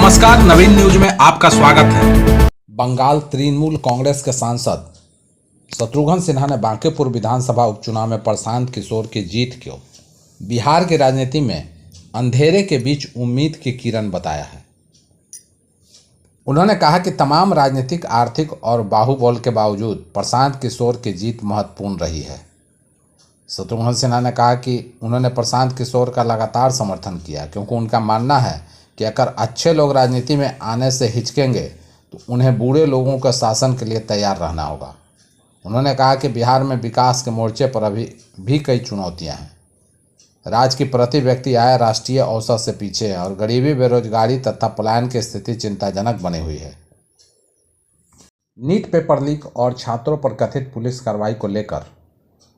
नमस्कार, नवीन न्यूज में आपका स्वागत है। बंगाल तृणमूल कांग्रेस के सांसद शत्रुघ्न सिन्हा ने बांकीपुर विधानसभा उपचुनाव में प्रशांत किशोर की जीत को बिहार की राजनीति में अंधेरे के बीच उम्मीद की किरण बताया है। उन्होंने कहा कि तमाम राजनीतिक, आर्थिक और बाहुबल के बावजूद प्रशांत किशोर की जीत महत्वपूर्ण रही है। शत्रुघ्न सिन्हा ने कहा कि उन्होंने प्रशांत किशोर का लगातार समर्थन किया क्योंकि उनका मानना है कि अगर अच्छे लोग राजनीति में आने से हिचकेंगे तो उन्हें बुरे लोगों के शासन के लिए तैयार रहना होगा। उन्होंने कहा कि बिहार में विकास के मोर्चे पर अभी भी कई चुनौतियां हैं। राज्य की प्रति व्यक्ति आय राष्ट्रीय औसत से पीछे है और गरीबी, बेरोजगारी तथा पलायन की स्थिति चिंताजनक बनी हुई है। नीट पेपर लीक और छात्रों पर कथित पुलिस कार्रवाई को लेकर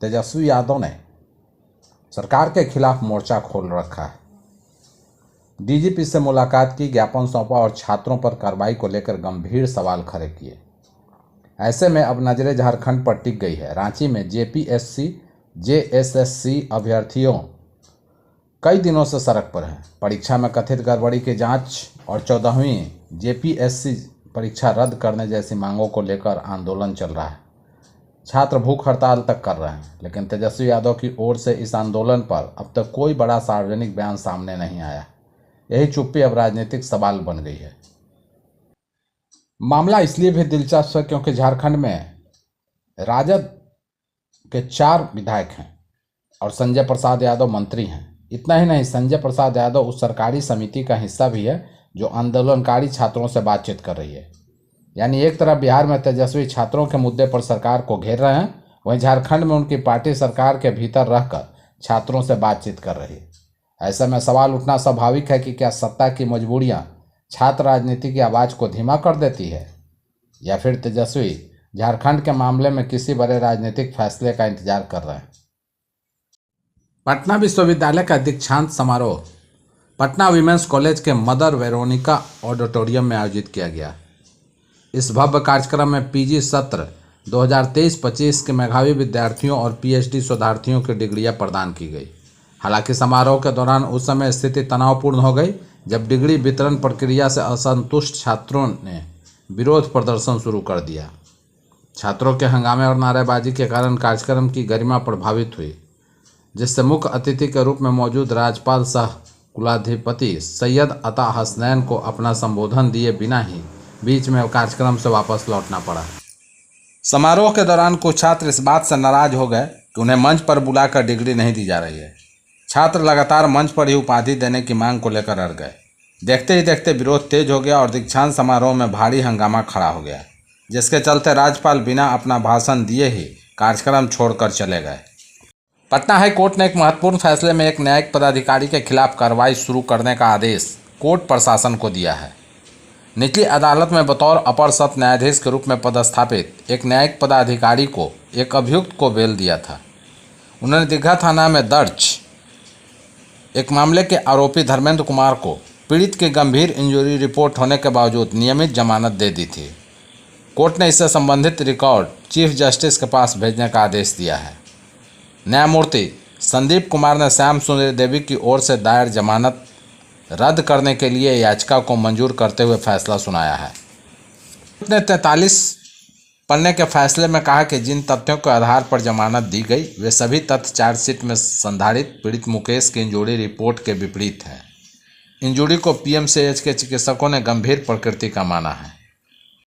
तेजस्वी यादव ने सरकार के खिलाफ मोर्चा खोल रखा है। डीजीपी से मुलाकात की, ज्ञापन सौंपा और छात्रों पर कार्रवाई को लेकर गंभीर सवाल खड़े किए। ऐसे में अब नजरें झारखंड पर टिक गई है। रांची में जेपीएससी, जेएसएससी अभ्यर्थियों कई दिनों से सड़क पर हैं। परीक्षा में कथित गड़बड़ी की जांच और 14वीं जेपीएससी परीक्षा रद्द करने जैसी मांगों को लेकर आंदोलन चल रहा है। छात्र भूख हड़ताल तक कर रहे हैं, लेकिन तेजस्वी यादव की ओर से इस आंदोलन पर अब तक कोई बड़ा सार्वजनिक बयान सामने नहीं आया। यही चुप्पी अब राजनीतिक सवाल बन गई है। मामला इसलिए भी दिलचस्प है क्योंकि झारखंड में राजद के 4 विधायक हैं और संजय प्रसाद यादव मंत्री हैं। इतना ही नहीं, संजय प्रसाद यादव उस सरकारी समिति का हिस्सा भी है जो आंदोलनकारी छात्रों से बातचीत कर रही है। यानी एक तरफ बिहार में तेजस्वी छात्रों के मुद्दे पर सरकार को घेर रहे हैं, वहीं झारखंड में उनकी पार्टी सरकार के भीतर रहकर छात्रों से बातचीत कर रही है। ऐसे में सवाल उठना स्वाभाविक है कि क्या सत्ता की मजबूरियां छात्र राजनीति की आवाज़ को धीमा कर देती है या फिर तेजस्वी झारखंड के मामले में किसी बड़े राजनीतिक फैसले का इंतजार कर रहे हैं। पटना विश्वविद्यालय का दीक्षांत समारोह पटना विमेंस कॉलेज के मदर वेरोनिका ऑडिटोरियम में आयोजित किया गया। इस भव्य कार्यक्रम में पीजी सत्र 2023-25 के मेधावी विद्यार्थियों और पीएचडी शोधार्थियों की डिग्रियां प्रदान की गई। हालांकि समारोह के दौरान उस समय स्थिति तनावपूर्ण हो गई जब डिग्री वितरण प्रक्रिया से असंतुष्ट छात्रों ने विरोध प्रदर्शन शुरू कर दिया। छात्रों के हंगामे और नारेबाजी के कारण कार्यक्रम की गरिमा प्रभावित हुई, जिससे मुख्य अतिथि के रूप में मौजूद राज्यपाल सह कुलाधिपति सैयद अता हसनैन को अपना संबोधन दिए बिना ही बीच में कार्यक्रम से वापस लौटना पड़ा। समारोह के दौरान कुछ छात्र इस बात से नाराज हो गए कि उन्हें मंच पर बुलाकर डिग्री नहीं दी जा रही है। छात्र लगातार मंच पर ही उपाधि देने की मांग को लेकर अड़ गए। देखते ही देखते विरोध तेज हो गया और दीक्षांत समारोह में भारी हंगामा खड़ा हो गया, जिसके चलते राज्यपाल बिना अपना भाषण दिए ही कार्यक्रम छोड़कर चले गए। पटना हाई कोर्ट ने एक महत्वपूर्ण फैसले में एक न्यायिक पदाधिकारी के खिलाफ कार्रवाई शुरू करने का आदेश कोर्ट प्रशासन को दिया है। निचली अदालत में बतौर अपर सत्र न्यायाधीश के रूप में पदस्थापित एक न्यायिक पदाधिकारी को एक अभियुक्त को बेल दिया था। उन्होंने दीघा थाना में दर्ज एक मामले के आरोपी धर्मेंद्र कुमार को पीड़ित की गंभीर इंजरी रिपोर्ट होने के बावजूद नियमित जमानत दे दी थी। कोर्ट ने इससे संबंधित रिकॉर्ड चीफ जस्टिस के पास भेजने का आदेश दिया है। न्यायमूर्ति संदीप कुमार ने श्याम सुंदरी देवी की ओर से दायर जमानत रद्द करने के लिए याचिका को मंजूर करते हुए फैसला सुनाया है। कोर्ट ने 43 पन्ने के फैसले में कहा कि जिन तथ्यों के आधार पर जमानत दी गई वे सभी तथ्य चार्जशीट में संधारित पीड़ित मुकेश की इंजरी रिपोर्ट के विपरीत हैं। इंजरी को पीएमसीएच के चिकित्सकों ने गंभीर प्रकृति का माना है।